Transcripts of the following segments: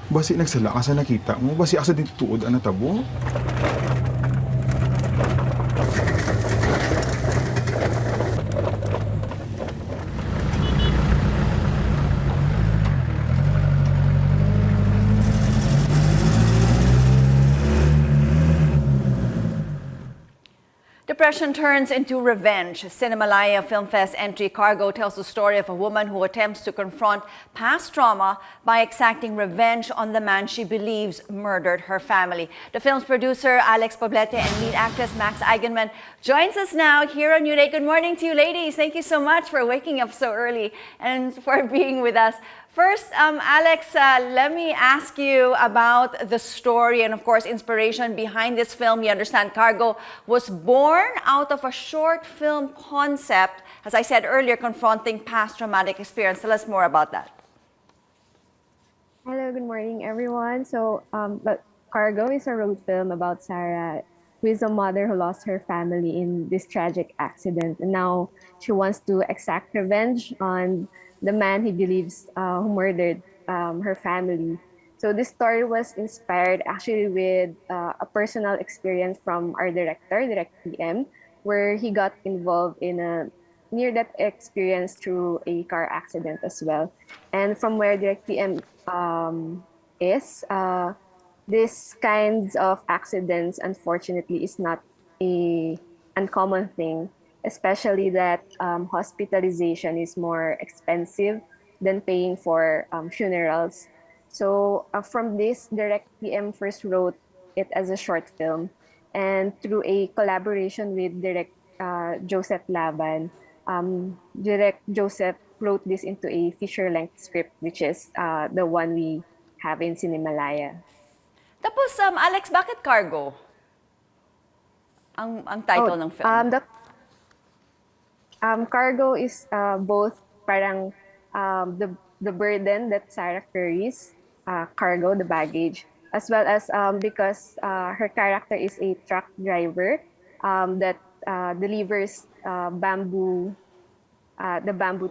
Basi nagsala ka sa nakita mo, basi asa din tuod ang natabo. Depression turns into revenge. Cinemalaya Film Fest entry Kargo tells the story of a woman who attempts to confront past trauma by exacting revenge on the man she believes murdered her family. The film's producer, Alex Poblete, and lead actress Max Eigenmann joins us now here on New Day. Good morning to you, ladies. Thank you so much for waking up so early and for being with us. First, Alex, let me ask you about the story and, of course, inspiration behind this film. We understand Cargo was born out of a short film concept, as I said earlier, confronting past traumatic experience. Tell us more about that. Hello, good morning, everyone. But Cargo is a road film about Sarah, who is a mother who lost her family in this tragic accident. And now she wants to exact revenge on the man he believes who murdered her family. So this story was inspired actually with a personal experience from our director, Direct PM, where he got involved in a near-death experience through a car accident as well. And from where Direct PM is, this kinds of accidents, unfortunately, is not a uncommon thing, especially that hospitalization is more expensive than paying for funerals. So from this, Direct PM first wrote it as a short film, and through a collaboration with Direct Joseph Laban, Direct Joseph wrote this into a feature-length script, which is the one we have in Cinemalaya. Tapos, Alex, bakit Cargo? Ang title ng film. The Cargo is both parang the burden that Sarah carries, cargo, the baggage, as well as because her character is a truck driver that delivers the bamboo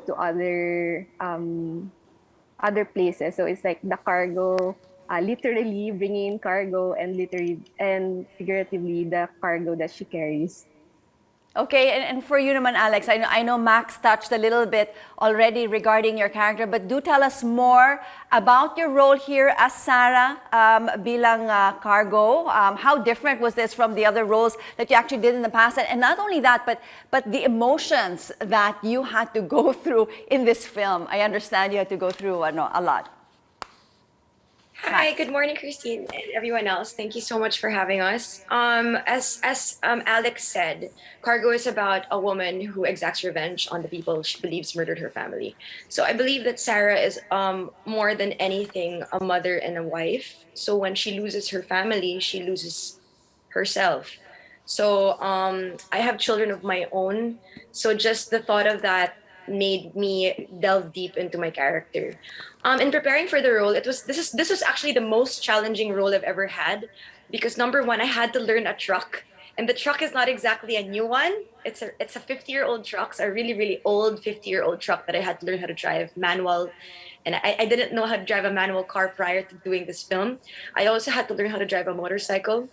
to other places. So it's like the cargo, literally bringing in cargo, and literally and figuratively the cargo that she carries. Okay, and for you naman, Alex, I know Max touched a little bit already regarding your character, but do tell us more about your role here as Sarah bilang Cargo. How different was this from the other roles that you actually did in the past? And not only that, but the emotions that you had to go through in this film. I understand you had to go through a lot. Hi, good morning, Christine and everyone else. Thank you so much for having us. As Alex said, Cargo is about a woman who exacts revenge on the people she believes murdered her family. So I believe that Sarah is more than anything a mother and a wife. So when she loses her family, she loses herself. So I have children of my own. So just the thought of that made me delve deep into my character. In preparing for the role, this was actually the most challenging role I've ever had, because number one, I had to learn a truck, and the truck is not exactly a new one. It's a 50-year-old truck, so a really old 50-year-old truck that I had to learn how to drive manual, and I didn't know how to drive a manual car prior to doing this film. I also had to learn how to drive a motorcycle,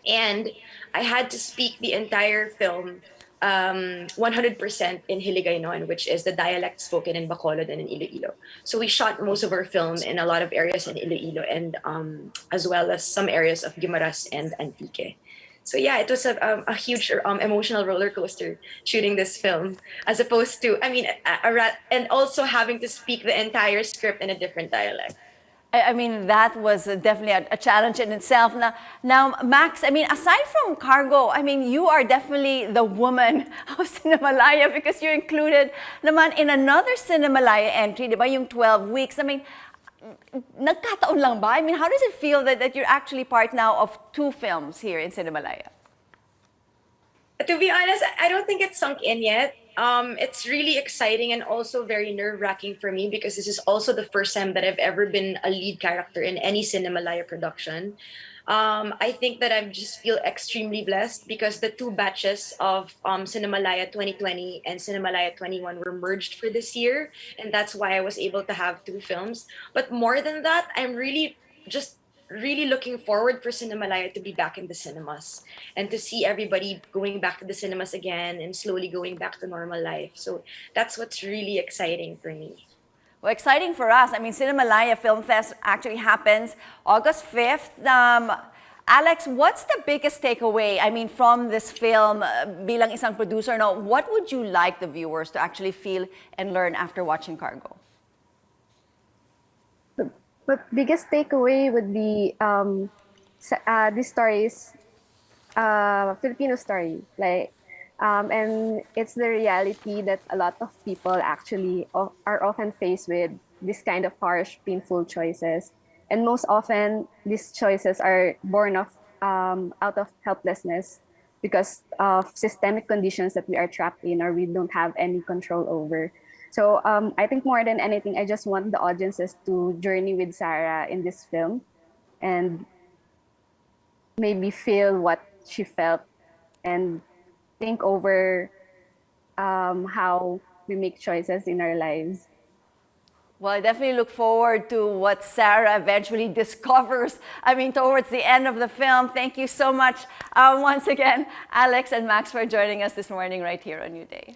and I had to speak the entire film 100% in Hiligaynon, which is the dialect spoken in Bacolod and in Iloilo. So we shot most of our film in a lot of areas in Iloilo, and as well as some areas of Guimaras and Antique. So yeah, it was a huge emotional roller coaster shooting this film, as opposed to, and also having to speak the entire script in a different dialect. I mean, that was definitely a challenge in itself. Now, Max, I mean, aside from Cargo, I mean, you are definitely the woman of Cinemalaya, because you're included naman in another Cinemalaya entry, di ba, yung 12 weeks. I mean, nagkataon lang ba? I mean, how does it feel that you're actually part now of two films here in Cinemalaya? To be honest, I don't think it's sunk in yet. It's really exciting and also very nerve-wracking for me, because this is also the first time that I've ever been a lead character in any Cinemalaya production. I think that I just feel extremely blessed, because the two batches of Cinemalaya 2020 and Cinemalaya 21 were merged for this year, and that's why I was able to have two films. But more than that, I'm really just really looking forward for Cinemalaya to be back in the cinemas and to see everybody going back to the cinemas again and slowly going back to normal life. So that's what's really exciting for me. Well, exciting for us. I mean, Cinemalaya Film Fest actually happens August 5th. Alex, what's the biggest takeaway, I mean, from this film bilang isang producer? No, what would you like the viewers to actually feel and learn after watching Kargo? But biggest takeaway would be this story is Filipino story, and it's the reality that a lot of people actually are often faced with this kind of harsh, painful choices, and most often these choices are born of out of helplessness because of systemic conditions that we are trapped in or we don't have any control over. So I think more than anything, I just want the audiences to journey with Sarah in this film and maybe feel what she felt and think over how we make choices in our lives. Well, I definitely look forward to what Sarah eventually discovers, I mean, towards the end of the film. Thank you so much once again, Alex and Max, for joining us this morning right here on New Day.